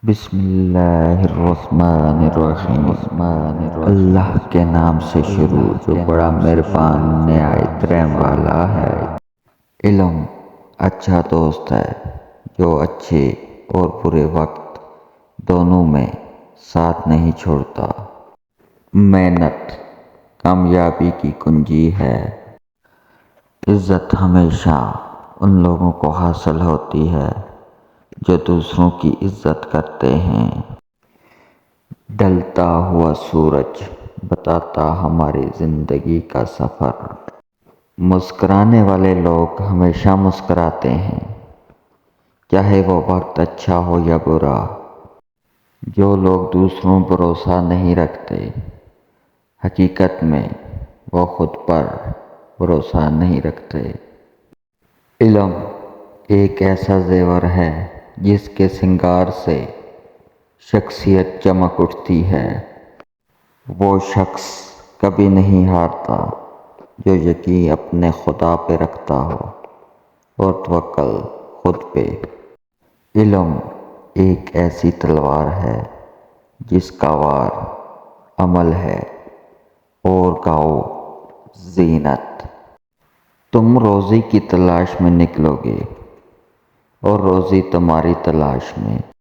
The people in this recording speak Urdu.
بسم اللہ الرحمن الرحیم اللہ کے نام سے شروع جو بڑا مہربان نہایت رحم والا ہے۔ علم اچھا دوست ہے جو اچھے اور برے وقت دونوں میں ساتھ نہیں چھوڑتا۔ محنت کامیابی کی کنجی ہے۔ عزت ہمیشہ ان لوگوں کو حاصل ہوتی ہے جو دوسروں کی عزت کرتے ہیں۔ ڈھلتا ہوا سورج بتاتا ہماری زندگی کا سفر۔ مسکرانے والے لوگ ہمیشہ مسکراتے ہیں، چاہے وہ وقت اچھا ہو یا برا۔ جو لوگ دوسروں پر بھروسہ نہیں رکھتے، حقیقت میں وہ خود پر بھروسہ نہیں رکھتے۔ علم ایک ایسا زیور ہے جس کے سنگار سے شخصیت چمک اٹھتی ہے۔ وہ شخص کبھی نہیں ہارتا جو یقین اپنے خدا پہ رکھتا ہو اور توکل خود پہ۔ علم ایک ایسی تلوار ہے جس کا وار عمل ہے اور گاؤ زینت۔ تم روزی کی تلاش میں نکلو گے اور روزی تمہاری تلاش میں۔